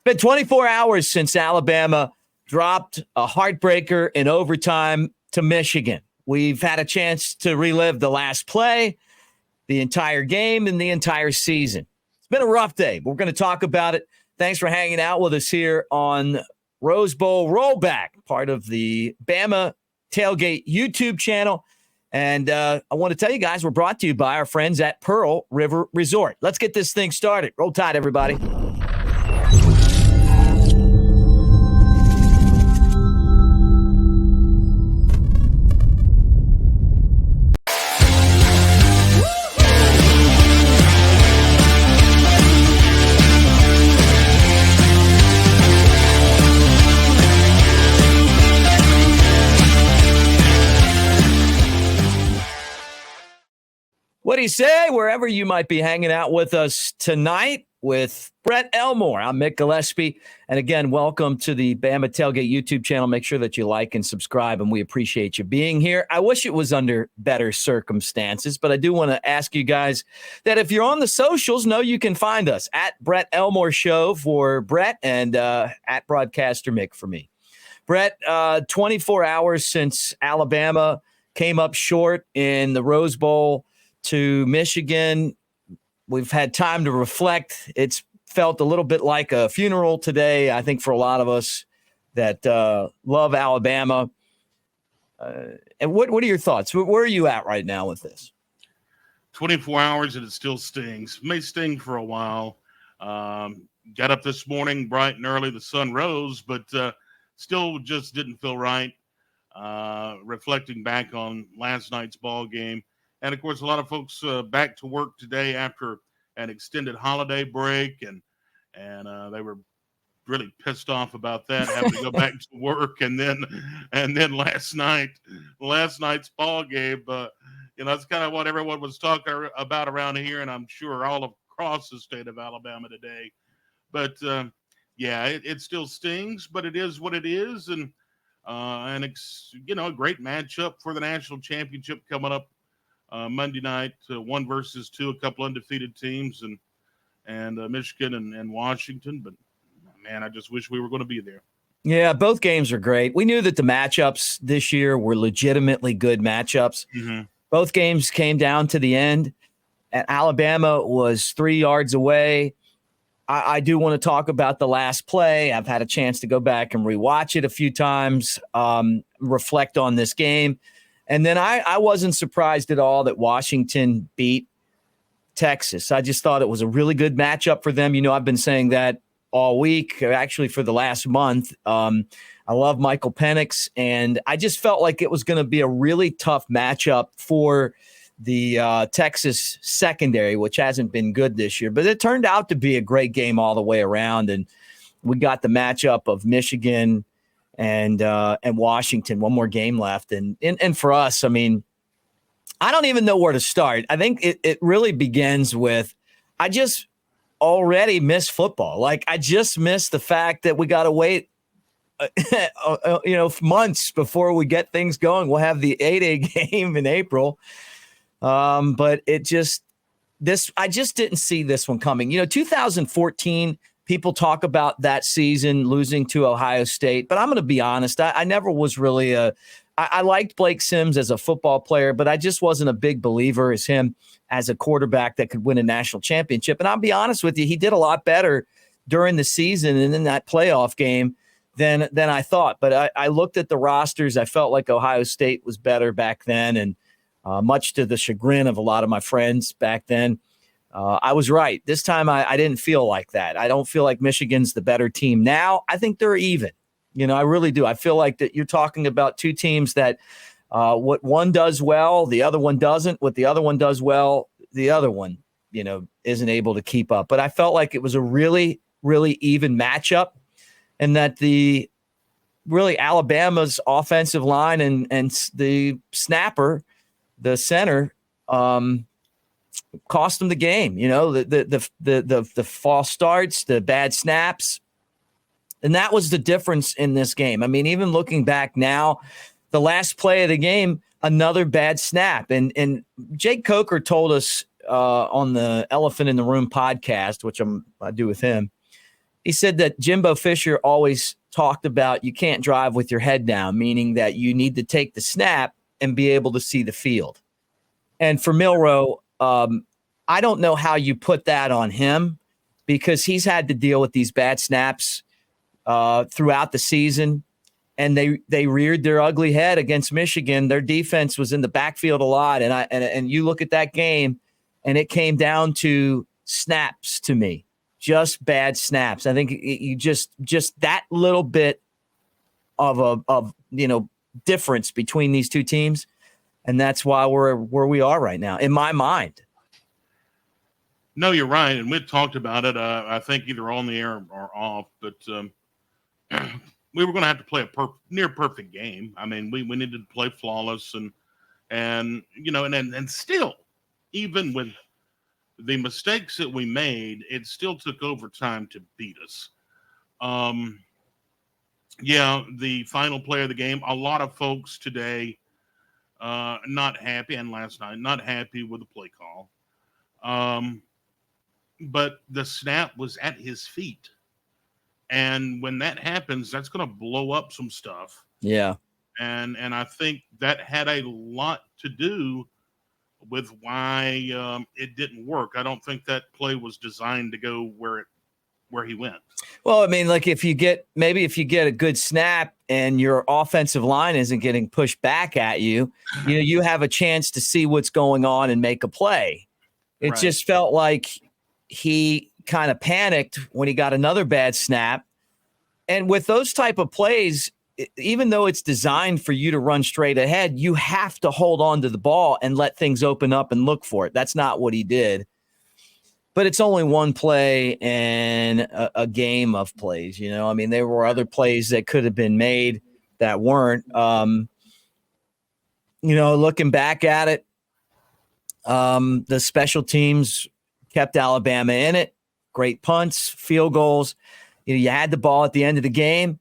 Been 24 hours since Alabama dropped a heartbreaker in overtime to Michigan. We've had a chance to relive the last play, the entire game, and the entire season. It's been a rough day. We're going to talk about it. Thanks for hanging out with us here on Rose Bowl Rollback, part of the Bama Tailgate YouTube channel. And I want to tell you guys, we're brought to you by our friends at Pearl River Resort. Let's get this thing started. Roll Tide, everybody. What do you say? Wherever you might be hanging out with us tonight with Brett Elmore. I'm Mick Gillispie. And again, welcome to the Bama Tailgate YouTube channel. Make sure that you like and subscribe, and we appreciate you being here. I wish it was under better circumstances, but I do want to ask you guys that if you're on the socials, know you can find us at Brett Elmore Show for Brett and at Broadcaster Mick for me. Brett, 24 hours since Alabama came up short in the Rose Bowl to Michigan. We've had time to reflect. It's felt a little bit like a funeral today, I think, for a lot of us that love Alabama. And what are your thoughts? Where are you at right now with this? 24 hours and it still stings. May sting for a while. Got up this morning bright and early. The sun rose, but still just didn't feel right. Reflecting back on last night's ball game. And, of course, a lot of folks back to work today after an extended holiday break, and they were really pissed off about that, having to go back to work. And then last night's ball game, that's kind of what everyone was talking about around here, and I'm sure all across the state of Alabama today. But, it still stings, but it is what it is. And a great matchup for the national championship coming up Monday night, 1 versus 2, a couple undefeated teams, and Michigan and Washington. But man, I just wish we were going to be there. Yeah, both games are great. We knew that the matchups this year were legitimately good matchups. Mm-hmm. Both games came down to the end, and Alabama was 3 yards away. I do want to talk about the last play. I've had a chance to go back and rewatch it a few times, reflect on this game. And then I wasn't surprised at all that Washington beat Texas. I just thought it was a really good matchup for them. I've been saying that all week, actually for the last month. I love Michael Penix, and I just felt like it was going to be a really tough matchup for the Texas secondary, which hasn't been good this year. But it turned out to be a great game all the way around, and we got the matchup of Michigan and Washington. One more game left. And for us, I mean, I don't even know where to start. I think it really begins with, I just already miss football. Like, I just miss the fact that we got to wait, months before we get things going. We'll have the 8A game in April. But I just didn't see this one coming. 2014, people talk about that season losing to Ohio State, but I'm going to be honest. I never was really I liked Blake Sims as a football player, but I just wasn't a big believer as him as a quarterback that could win a national championship. And I'll be honest with you, he did a lot better during the season and in that playoff game than I thought. But I looked at the rosters. I felt like Ohio State was better back then, and much to the chagrin of a lot of my friends back then. I was right. This time I didn't feel like that. I don't feel like Michigan's the better team now. I think they're even. I really do. I feel like that you're talking about two teams that what one does well, the other one doesn't. What the other one does well, the other one, isn't able to keep up. But I felt like it was a really, really even matchup, and that Alabama's offensive line and the snapper, the center, cost them the game. The false starts, the bad snaps. And that was the difference in this game. I mean, even looking back now, the last play of the game, another bad snap. And Jake Coker told us on the Elephant in the Room podcast, which I do with him, He said that Jimbo Fisher always talked about you can't drive with your head down, meaning that you need to take the snap and be able to see the field. And for Milroe, I don't know how you put that on him because he's had to deal with these bad snaps throughout the season. And they reared their ugly head against Michigan. Their defense was in the backfield a lot. And you look at that game, and it came down to snaps to me. Just bad snaps. I think you just that little bit of difference between these two teams, and that's why we're where we are right now, in my mind. No, you're right, and we talked about it. I think either on the air or off, but we were going to have to play a near perfect game. I mean, we needed to play flawless, and still, even with the mistakes that we made, it still took overtime to beat us. The final play of the game, a lot of folks today not happy, and last night, not happy with the play call. But the snap was at his feet. And when that happens, that's going to blow up some stuff. Yeah. And I think that had a lot to do with why it didn't work. I don't think that play was designed to go where he went. Well, I mean, like if you get a good snap and your offensive line isn't getting pushed back at you, you have a chance to see what's going on and make a play. It just felt like he kind of panicked when he got another bad snap. And with those type of plays, even though it's designed for you to run straight ahead, you have to hold on to the ball and let things open up and look for it. That's not what he did. But it's only one play and a game of plays. I mean, there were other plays that could have been made that weren't. Looking back at it, the special teams kept Alabama in it. Great punts, field goals. You had the ball at the end of the game.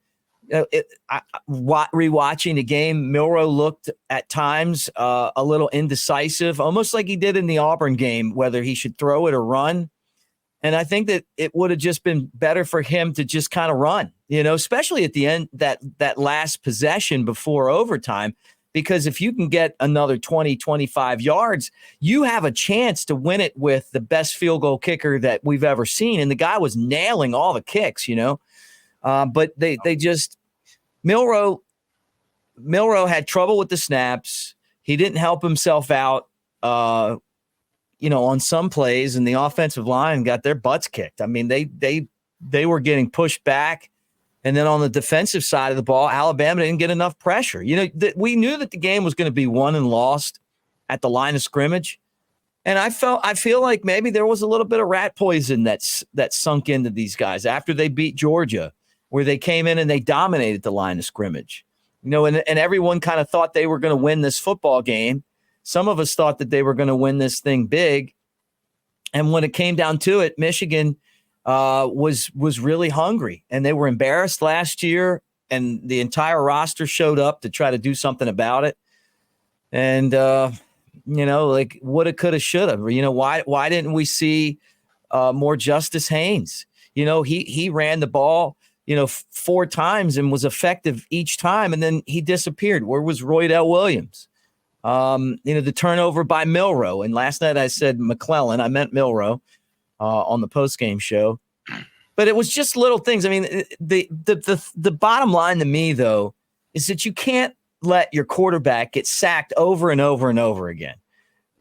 Rewatching the game, Milroe looked at times a little indecisive, almost like he did in the Auburn game, whether he should throw it or run. And I think that it would have just been better for him to just kind of run, especially at the end, that last possession before overtime, because if you can get another 20, 25 yards, you have a chance to win it with the best field goal kicker that we've ever seen. And the guy was nailing all the kicks, but they just Milroe had trouble with the snaps. He didn't help himself out, on some plays, and the offensive line got their butts kicked. I mean, they were getting pushed back, and then on the defensive side of the ball, Alabama didn't get enough pressure. We knew that the game was going to be won and lost at the line of scrimmage, and I feel like maybe there was a little bit of rat poison that sunk into these guys after they beat Georgia, where they came in and they dominated the line of scrimmage, and everyone kind of thought they were going to win this football game. Some of us thought that they were going to win this thing big. And when it came down to it, Michigan was really hungry, and they were embarrassed last year, and the entire roster showed up to try to do something about it. And, like woulda, coulda, shoulda. Why didn't we see more Justice Haynes? He ran the ball 4 times and was effective each time, and then he disappeared. Where was Roydell Williams? The turnover by Milroe. And last night I said McClellan. I meant Milroe on the postgame show. But it was just little things. I mean, the bottom line to me, though, is that you can't let your quarterback get sacked over and over and over again.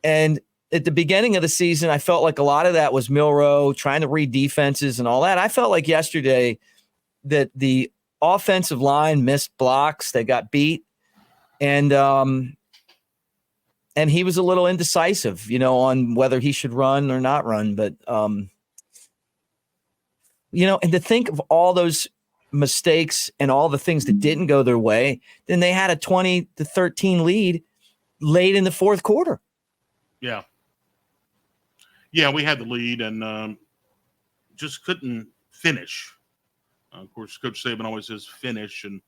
And at the beginning of the season, I felt like a lot of that was Milroe trying to read defenses and all that. I felt like yesterday that the offensive line missed blocks. They got beat. And he was a little indecisive, on whether he should run or not run. But, and to think of all those mistakes and all the things that didn't go their way, then they had a 20-13 lead late in the fourth quarter. Yeah. Yeah, we had the lead and just couldn't finish. Of course, Coach Saban always says finish, and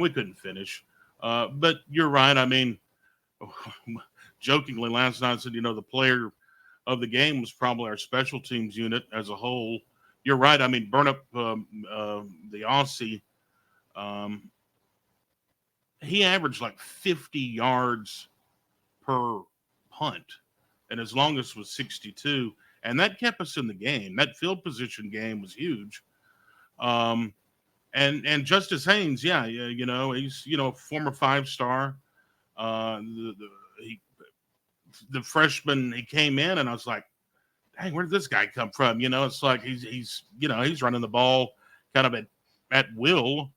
we couldn't finish. But you're right. I mean, jokingly last night I said, the player of the game was probably our special teams unit as a whole. you're right. I mean, burn up the Aussie. He averaged like 50 yards per punt, and his longest was 62, and that kept us in the game. That field position game was huge. And Justice Haynes, he's a former 5-star. The freshman, he came in, and I was like, dang, where did this guy come from? It's like he's running the ball kind of at will.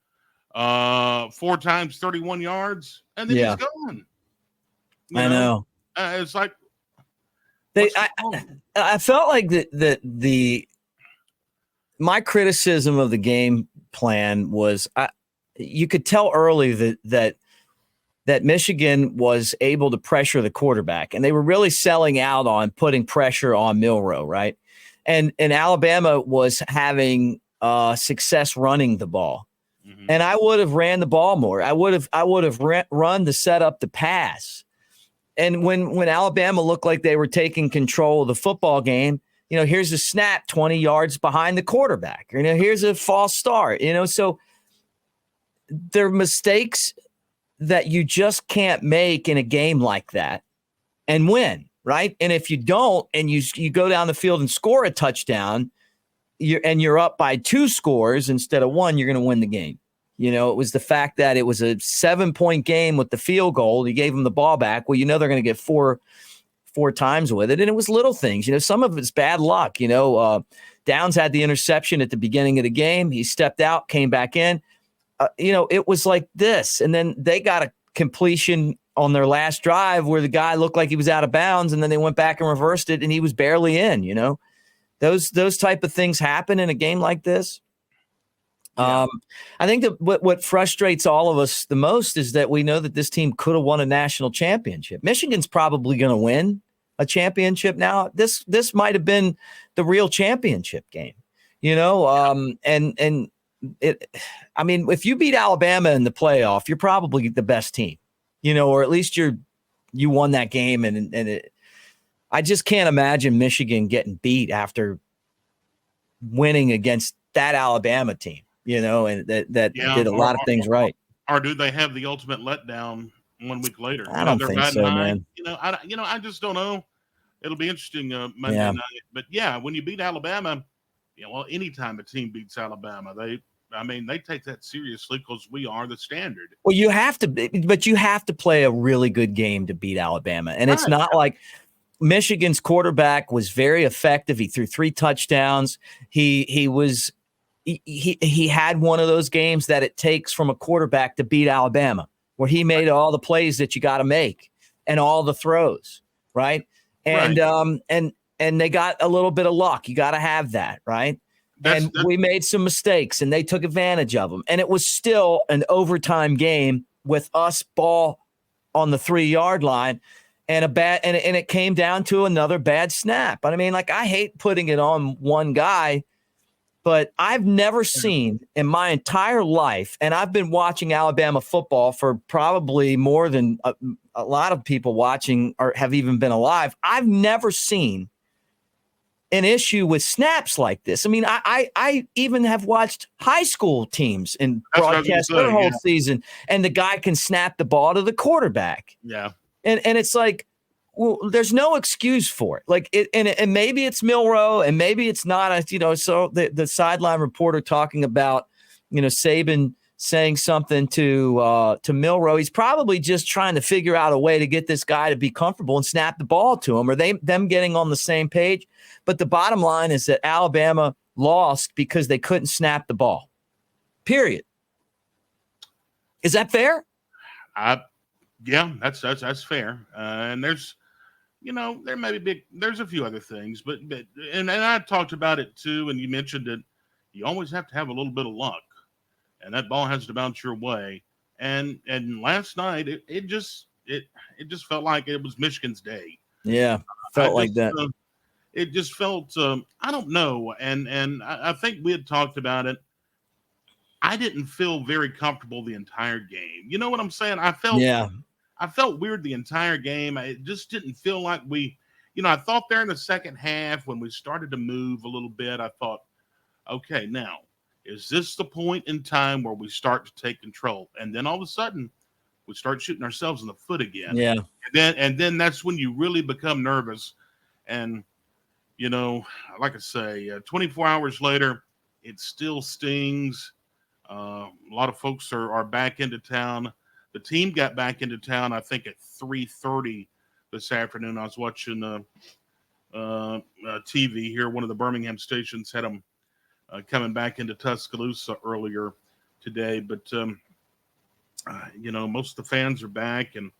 4 times 31 yards, and then he's gone. I know. It's like I felt like my criticism of the game plan was you could tell early that Michigan was able to pressure the quarterback, and they were really selling out on putting pressure on Milroe, right? And Alabama was having success running the ball. Mm-hmm. And I would have ran the ball more. I would have run to set up the pass. And when Alabama looked like they were taking control of the football game, here's a snap 20 yards behind the quarterback. Here's a false start. So there are mistakes that you just can't make in a game like that and win, right? And if you don't, and you go down the field and score a touchdown, you're up by 2 scores instead of 1, you're going to win the game. It was the fact that it was a 7-point game with the field goal. You gave them the ball back. Well, they're going to get four times with it. And it was little things. Some of it's bad luck. Downs had the interception at the beginning of the game. He stepped out, came back in. It was like this. And then they got a completion on their last drive where the guy looked like he was out of bounds, and then they went back and reversed it, and he was barely in. Those type of things happen in a game like this. Yeah. I think that what frustrates all of us the most is that we know that this team could have won a national championship. Michigan's probably going to win a championship now. This might have been the real championship game, and if you beat Alabama in the playoff, you're probably the best team, or at least you won that game. I just can't imagine Michigan getting beat after winning against that Alabama team. And that did a lot of things right. Or do they have the ultimate letdown 1 week later? I don't think so, man. I just don't know. It'll be interesting Monday night. But when you beat Alabama, anytime a team beats Alabama, they take that seriously because we are the standard. Well, you have to play a really good game to beat Alabama, and it's not like Michigan's quarterback was very effective. He threw 3 touchdowns. He had one of those games that it takes from a quarterback to beat Alabama, where he made all the plays that you got to make and all the throws, right? And and they got a little bit of luck. You got to have that, right? We made some mistakes, and they took advantage of them. And it was still an overtime game with us ball on the 3-yard line, and and it came down to another bad snap. But I hate putting it on one guy. But I've never seen in my entire life, and I've been watching Alabama football for probably more than a lot of people watching or have even been alive. I've never seen an issue with snaps like this. I even have watched high school teams in broadcast their whole season, and the guy can snap the ball to the quarterback. Yeah. And it's like, well, there's no excuse for it. And maybe it's Milroe, and maybe it's not. So the sideline reporter talking about, Saban saying something to Milroe. He's probably just trying to figure out a way to get this guy to be comfortable and snap the ball to him, or them getting on the same page. But the bottom line is that Alabama lost because they couldn't snap the ball. Period. Is that fair? Yeah, that's fair. And there's. There may be there's a few other things, but I talked about it too, and you mentioned it. You always have to have a little bit of luck, and that ball has to bounce your way. And last night, it just felt like it was Michigan's day. Yeah, felt like that. It just felt I don't know, and I think we had talked about it. I didn't feel very comfortable the entire game. You know what I'm saying? I felt weird the entire game. It just didn't feel like I thought there in the second half when we started to move a little bit, I thought, Okay, now is this the point in time where we start to take control, and then all of a sudden we start shooting ourselves in the foot again? Yeah. And then that's when you really become nervous. And like I say, 24 hours later, it still stings. A lot of folks are back into town. The team got back into town, I think, at 3:30 this afternoon. I was watching TV here. One of the Birmingham stations had them coming back into Tuscaloosa earlier today. But most of the fans are back, and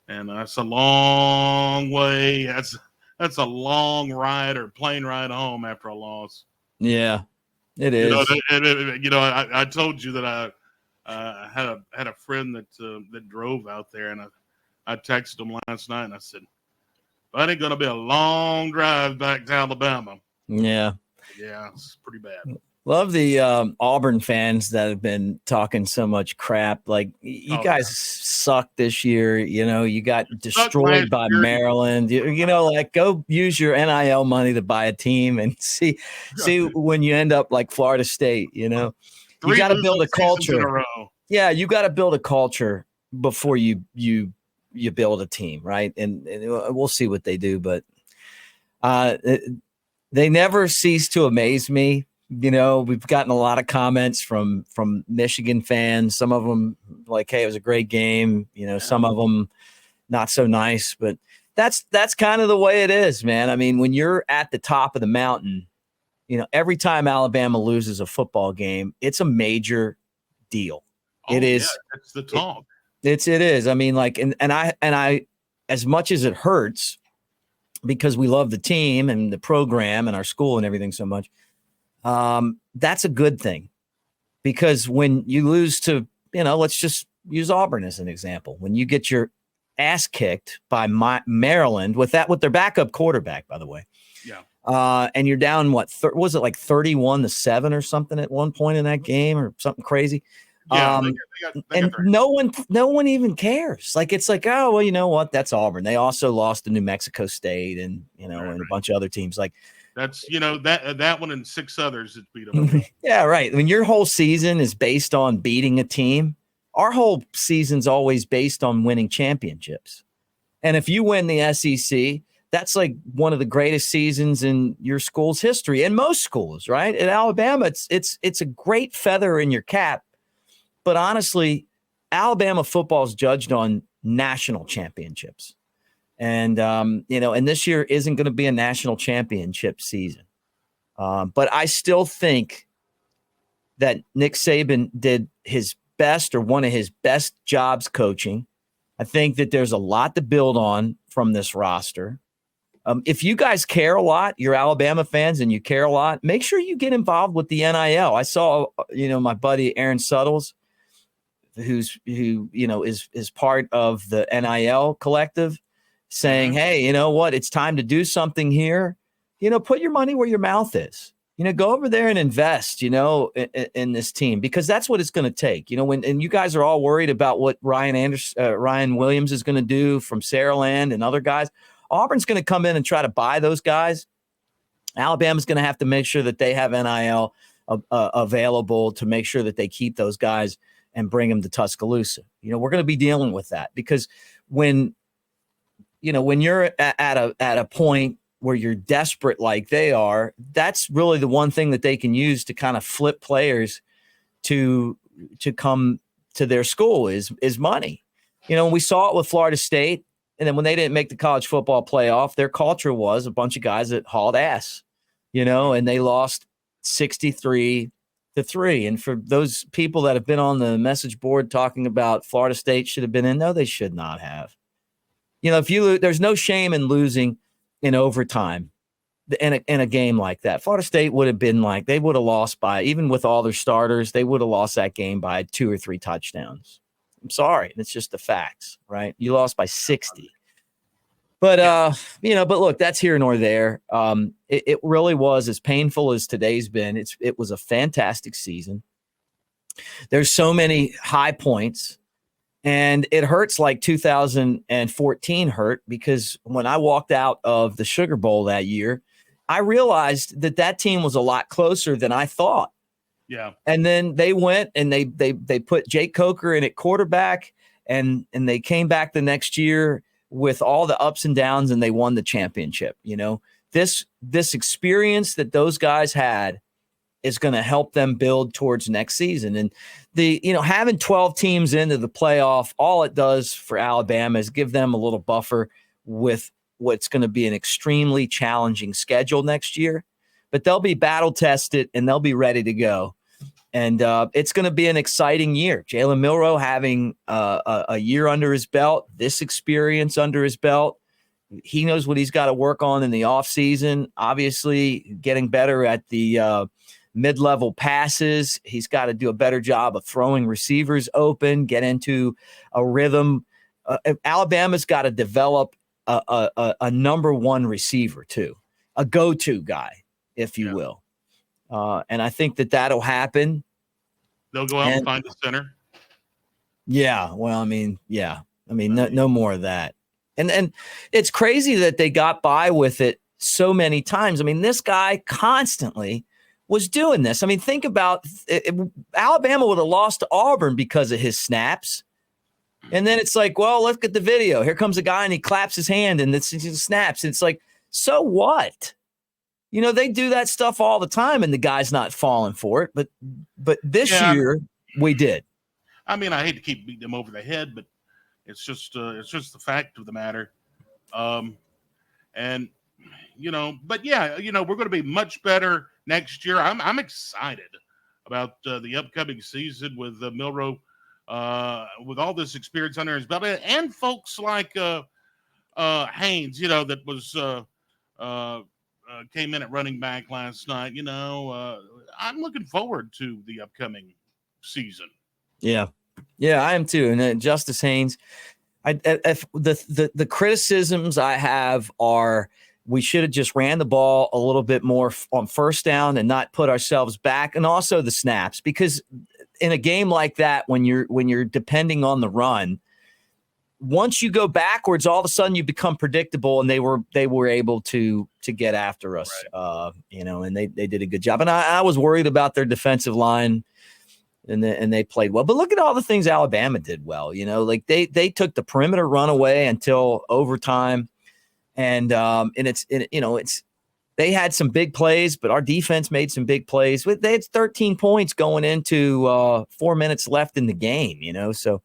that's a long way. That's a long ride or plane ride home after a loss. Yeah, it is. I told you that I had a friend that drove out there, and I texted him last night, and I said, "That ain't gonna be a long drive back to Alabama." Yeah. Yeah, it's pretty bad. Love the Auburn fans that have been talking so much crap. Like, you guys suck this year. You got destroyed by Maryland. Like, go use your NIL money to buy a team and see when you end up like Florida State. You got to build a culture. Yeah, you got to build a culture before you build a team, right? And we'll see what they do, but they never cease to amaze me. We've gotten a lot of comments from Michigan fans. Some of them like, "Hey, it was a great game." Some of them not so nice, but that's kind of the way it is, man. I mean, when you're at the top of the mountain, every time Alabama loses a football game, it's a major deal. It is. It's the talk. It is. I mean, like, and I, as much as it hurts, because we love the team and the program and our school and everything so much. That's a good thing, because when you lose to, let's just use Auburn as an example. When you get your ass kicked by Maryland with their backup quarterback, by the way. Yeah. And you're down, was it like 31-7 or something at one point in that game, or something crazy? Yeah. And no one even cares. Like, it's like, oh, well, you know what? That's Auburn. They also lost to New Mexico State and, and a bunch of other teams. Like, that's, that one and 6 others that beat them. Yeah, right. When your whole season is based on beating a team, our whole season's always based on winning championships. And if you win the SEC, that's like one of the greatest seasons in your school's history, and most schools, right? At Alabama, it's a great feather in your cap. But honestly, Alabama football is judged on national championships. And, and this year isn't going to be a national championship season. But I still think that Nick Saban did his best, or one of his best jobs coaching. I think that there's a lot to build on from this roster. If you guys care a lot, you're Alabama fans and you care a lot, make sure you get involved with the NIL. I saw, my buddy Aaron Suttles, who is part of the NIL collective, saying, "Hey, you know what? It's time to do something here. Put your money where your mouth is. Go over there and invest, in this team, because that's what it's going to take. And you guys are all worried about what Ryan Williams is going to do from Saraland and other guys. Auburn's going to come in and try to buy those guys. Alabama's going to have to make sure that they have NIL available to make sure that they keep those guys and bring them to Tuscaloosa. We're going to be dealing with that, because when you're at a point where you're desperate like they are, that's really the one thing that they can use to kind of flip players to come to their school is money. We saw it with Florida State, and then when they didn't make the college football playoff, their culture was a bunch of guys that hauled ass, and they lost 63-3. And for those people that have been on the message board talking about Florida State should have been in, no, they should not have. If you lose, there's no shame in losing in overtime in a game like that. Florida State would have been like, they would have lost by, even with all their starters, they would have lost that game by 2 or 3 touchdowns. I'm sorry. It's just the facts, right? You lost by 60. But, but look, that's here nor there. It really was, as painful as today's been. It was a fantastic season. There's so many high points. And it hurts like 2014 hurt, because when I walked out of the Sugar Bowl that year, I realized that team was a lot closer than I thought. Yeah. And then they went and they put Jake Coker in at quarterback, and they came back the next year with all the ups and downs, and they won the championship. This experience that those guys had is going to help them build towards next season. And having 12 teams into the playoff, all it does for Alabama is give them a little buffer with what's going to be an extremely challenging schedule next year. But they'll be battle tested and they'll be ready to go. And it's going to be an exciting year. Jalen Milroe having a year under his belt, this experience under his belt. He knows what he's got to work on in the offseason. Obviously, getting better at the mid-level passes. He's got to do a better job of throwing receivers open, get into a rhythm. Alabama's got to develop a number one receiver, too, a go-to guy, if you will. And I think that'll happen. They'll go out and find the center. Yeah. Well, no more of that. And it's crazy that they got by with it so many times. This guy constantly was doing this. Think about it. Alabama would have lost to Auburn because of his snaps. And then it's like, well, look at the video. Here comes a guy and he claps his hand and it's snaps. It's like, so what? They do that stuff all the time and the guy's not falling for it. But this year we did. I hate to keep beating them over the head, but it's just the fact of the matter. But we're going to be much better next year. I'm excited about the upcoming season with Milroe, with all this experience under his belt, and folks like Haynes, that was came in at running back last night. I'm looking forward to the upcoming season. Yeah, I am too. And Justice Haynes, the criticisms I have are we should have just ran the ball a little bit more on first down and not put ourselves back, and also the snaps, because in a game like that, when you're depending on the run, once you go backwards, all of a sudden you become predictable, and they were able to get after us, right. And they did a good job. And I was worried about their defensive line, and they played well. But look at all the things Alabama did well. Like they took the perimeter run away until overtime, and they had some big plays, but our defense made some big plays. They had 13 points going into 4 minutes left in the game. So.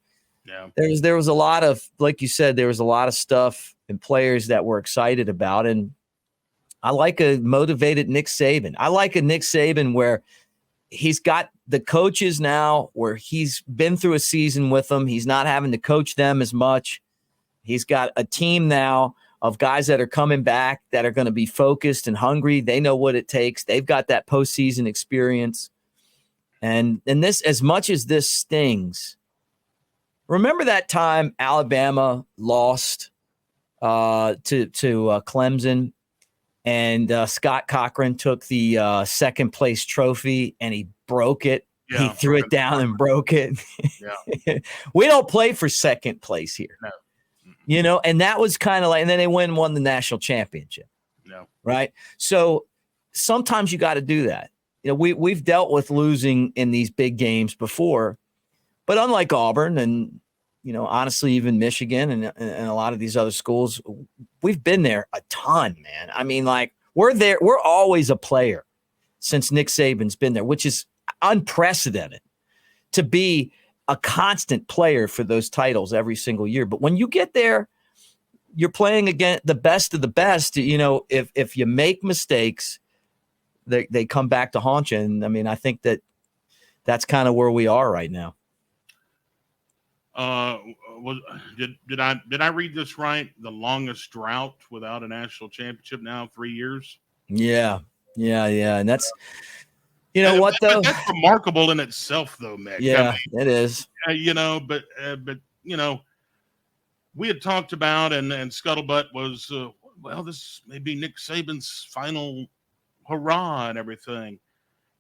Yeah. There was a lot of, like you said, there was a lot of stuff and players that we're excited about. And I like a motivated Nick Saban. I like a Nick Saban where he's got the coaches now, where he's been through a season with them. He's not having to coach them as much. He's got a team now of guys that are coming back that are going to be focused and hungry. They know what it takes. They've got that postseason experience. And this, as much as this stings, remember that time Alabama lost to Clemson, and Scott Cochran took the second place trophy and he broke it. Yeah, he threw it down and broke it. Yeah. We don't play for second place here. No. And that was kind of like, and then they won the national championship. No. Right. So sometimes you got to do that. We've dealt with losing in these big games before. But unlike Auburn and, honestly, even Michigan and a lot of these other schools, we've been there a ton, man. We're there. We're always a player since Nick Saban's been there, which is unprecedented to be a constant player for those titles every single year. But when you get there, you're playing against the best of the best. If you make mistakes, they come back to haunt you. And I think that's kind of where we are right now. Did I read this right? The longest drought without a national championship now, 3 years. Yeah. And that's, what though? That's remarkable in itself, though, Mick. Yeah, it is. But we had talked about, and Scuttlebutt was, this may be Nick Saban's final hurrah and everything.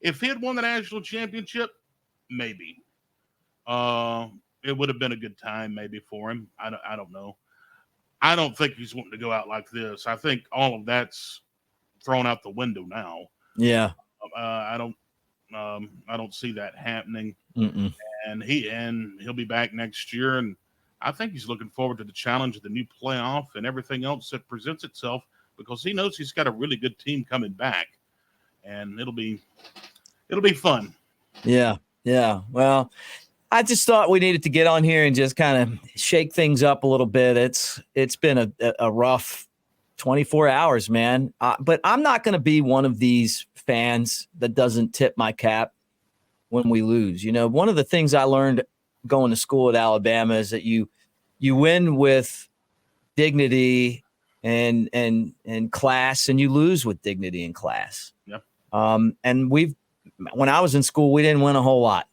If he had won the national championship, maybe. It would have been a good time maybe for him. I don't know. I don't think he's wanting to go out like this. I think all of that's thrown out the window now. Yeah. I don't see that happening. Mm-mm. And he'll be back next year, and I think he's looking forward to the challenge of the new playoff and everything else that presents itself, because he knows he's got a really good team coming back, and it'll be fun. Yeah. Yeah. Well, I just thought we needed to get on here and just kind of shake things up a little bit. It's been a rough 24 hours, man. But I'm not going to be one of these fans that doesn't tip my cap when we lose. You know, one of the things I learned going to school at Alabama is that you win with dignity and class, and you lose with dignity and class. Yep. And when I was in school, we didn't win a whole lot.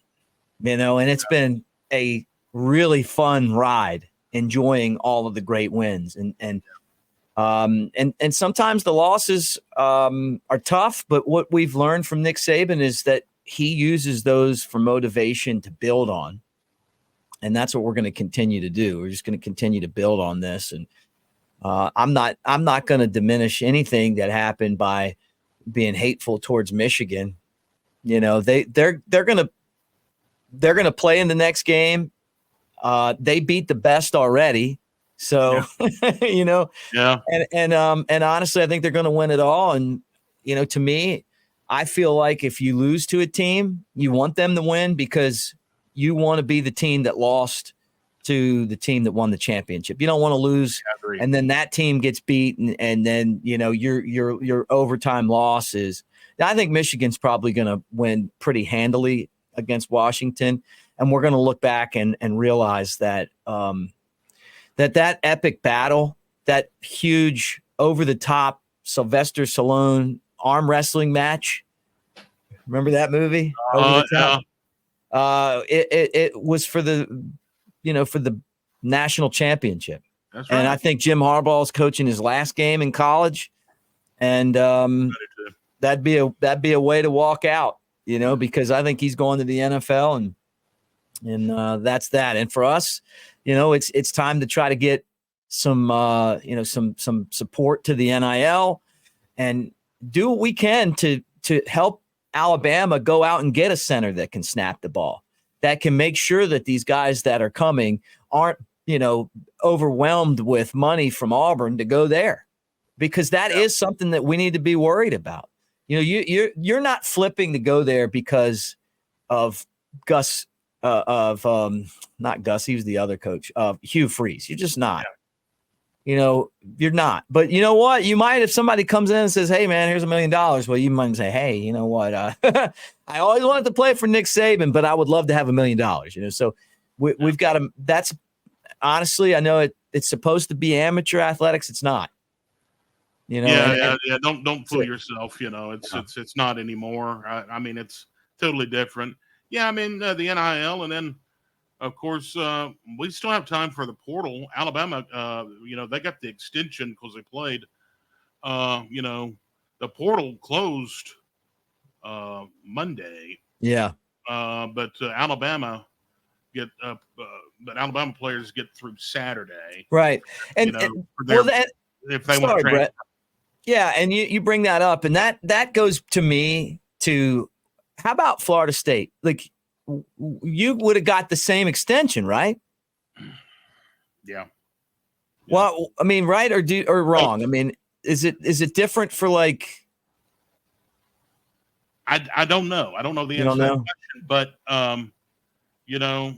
You know, and it's been a really fun ride, enjoying all of the great wins, and sometimes the losses are tough. But what we've learned from Nick Saban is that he uses those for motivation to build on, and that's what we're going to continue to do. We're just going to continue to build on this, and I'm not going to diminish anything that happened by being hateful towards Michigan. You know, they're going to play in the next game. They beat the best already. So, you know, and honestly, I think they're going to win it all. And, you know, to me, I feel like if you lose to a team, you want them to win because you want to be the team that lost to the team that won the championship. You don't want to lose. And then that team gets beat. And then, you know, your overtime loss is, I think Michigan's probably going to win pretty handily against Washington, and we're going to look back and realize that that epic battle, that huge over the top Sylvester Stallone arm wrestling match. Remember that movie? Over the top? It was for the national championship. That's right. And I think Jim Harbaugh is coaching his last game in college, and that'd be a way to walk out. You know, because I think he's going to the NFL, and that's that. And for us, you know, it's time to try to get some support to the NIL and do what we can to help Alabama go out and get a center that can snap the ball, that can make sure that these guys that are coming aren't, you know, overwhelmed with money from Auburn to go there, because that is something that we need to be worried about. You know, you're not flipping to go there because of Gus, not Gus. He was the other coach of Hugh Freeze. You're just not. You know, you're not. But you know what? You might, if somebody comes in and says, "Hey, man, here's $1 million." Well, you might say, "Hey, you know what? I always wanted to play for Nick Saban, but I would love to have $1 million." You know, so we've got to. That's honestly, I know it's supposed to be amateur athletics. It's not. You know, Don't fool yourself. You know, it's not anymore. I mean, it's totally different. Yeah, I mean the NIL, and then of course we still have time for the portal. Alabama, you know, they got the extension because they played. You know, the portal closed Monday. Yeah. But Alabama players get through Saturday. Right. And, you know, if they want to transfer. Brett. Yeah, and you bring that up, and that goes to me to, how about Florida State? Like, you would have got the same extension, right? Yeah. Well, I mean, right or wrong? I mean, is it different for like? I don't know. I don't know the answer to that question, but you know,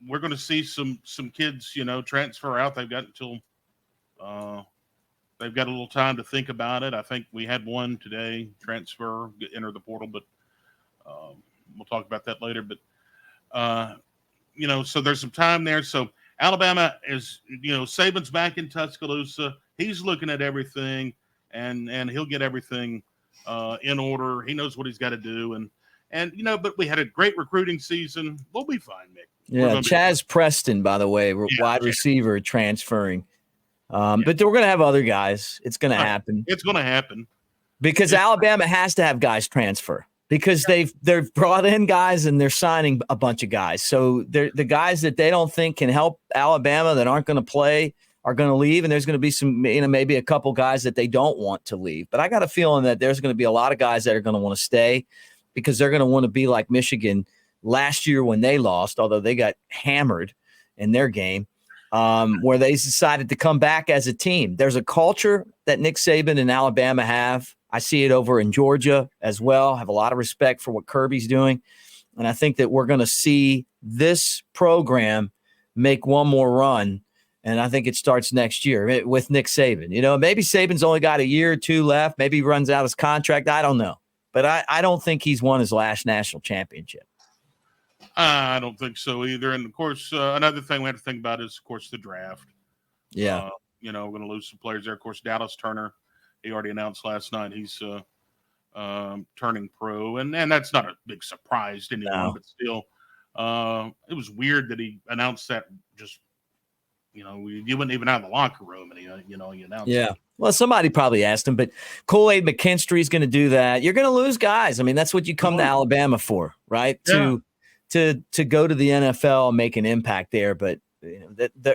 we're going to see some kids, you know, transfer out. They've got until they've got a little time to think about it. I think we had one today transfer, enter the portal, but we'll talk about that later. But you know, so there's some time there. So Alabama is, you know, Saban's back in Tuscaloosa. He's looking at everything, and he'll get everything in order. He knows what he's got to do, and you know, but we had a great recruiting season. We'll be fine, Mick. Yeah, Chaz Preston, by the way, wide receiver transferring. But we're going to have other guys. It's going to happen. It's going to happen because Alabama has to have guys transfer, because they've brought in guys and they're signing a bunch of guys. So the guys that they don't think can help Alabama that aren't going to play are going to leave, and there's going to be some, maybe a couple guys that they don't want to leave. But I got a feeling that there's going to be a lot of guys that are going to want to stay because they're going to want to be like Michigan last year when they lost, although they got hammered in their game, where they decided to come back as a team. There's a culture that Nick Saban and Alabama have. I see it over in Georgia as well. I have a lot of respect for what Kirby's doing. And I think that we're going to see this program make one more run. And I think it starts next year with Nick Saban. Maybe Saban's only got a year or two left. Maybe he runs out his contract. I don't know. But I don't think he's won his last national championship. I don't think so either. And, of course, another thing we have to think about is, of course, the draft. Yeah. We're going to lose some players there. Of course, Dallas Turner, he already announced last night he's turning pro. And that's not a big surprise to anyone, but still, it was weird that he announced that just, you wouldn't even out of the locker room. And he announced it. Well, somebody probably asked him, but Kool-Aid McKinstry's going to do that. You're going to lose guys. I mean, that's what you come to Alabama for, right? Yeah. To go to the NFL and make an impact there, but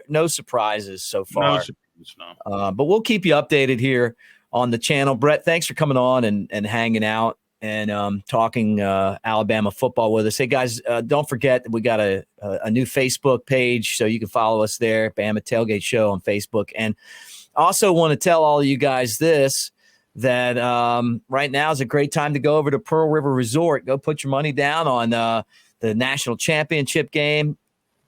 no surprises so far. No surprises, no. But we'll keep you updated here on the channel. Brett, thanks for coming on and hanging out and talking Alabama football with us. Hey, guys, don't forget that we got a new Facebook page, so you can follow us there, Bama Tailgate Show on Facebook. And also want to tell all of you guys that right now is a great time to go over to Pearl River Resort. Go put your money down on the national championship game,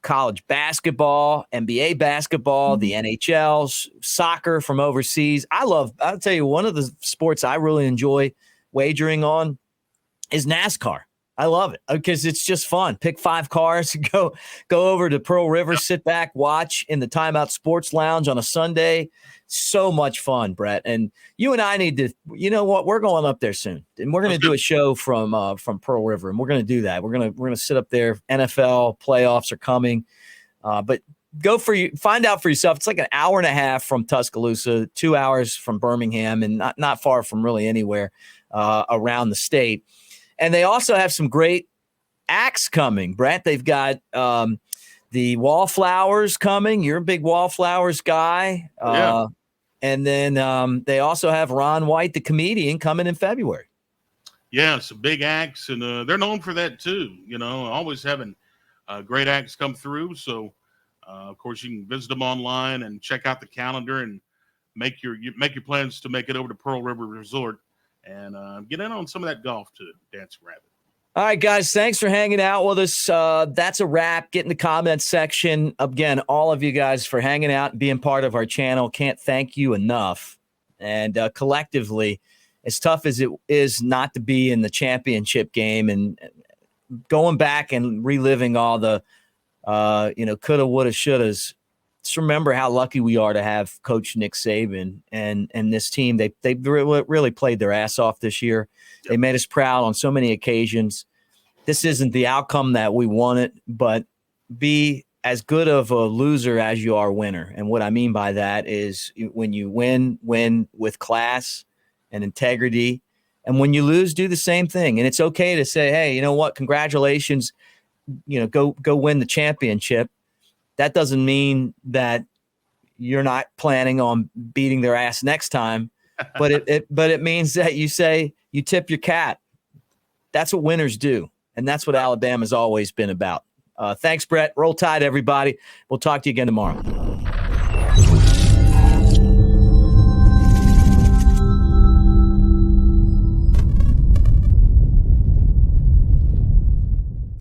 college basketball, NBA basketball, the NHLs, soccer from overseas. I'll tell you, one of the sports I really enjoy wagering on is NASCAR. I love it because it's just fun. Pick 5 cars, go over to Pearl River, sit back, watch in the Timeout Sports Lounge on a Sunday. So much fun, Brett. And you and I need to, we're going up there soon, and we're going to do a show from Pearl River, and we're going to do that. We're going to sit up there. NFL playoffs are coming, but find out for yourself. It's like an hour and a half from Tuscaloosa, 2 hours from Birmingham, and not far from really anywhere around the state. And they also have some great acts coming, Brett. They've got the Wallflowers coming. You're a big Wallflowers guy. Yeah. And then they also have Ron White, the comedian, coming in February. Yeah, some big acts, and they're known for that too. Always having great acts come through. So, of course, you can visit them online and check out the calendar and make your plans to make it over to Pearl River Resort and get in on some of that golf to Dancing Rabbit. All right, guys, thanks for hanging out with us. That's a wrap. Get in the comments section. Again, all of you guys for hanging out and being part of our channel. Can't thank you enough. And collectively, as tough as it is not to be in the championship game and going back and reliving all the, coulda, woulda, shouldas, just remember how lucky we are to have Coach Nick Saban and this team. They really played their ass off this year. Yep. They made us proud on so many occasions. This isn't the outcome that we wanted, but be as good of a loser as you are a winner. And what I mean by that is when you win with class and integrity. And when you lose, do the same thing. And it's okay to say, hey, you know what? Congratulations. Go win the championship. That doesn't mean that you're not planning on beating their ass next time, but it means that you say you tip your cap. That's what winners do, and that's what Alabama's always been about. Thanks, Brett. Roll Tide, everybody. We'll talk to you again tomorrow.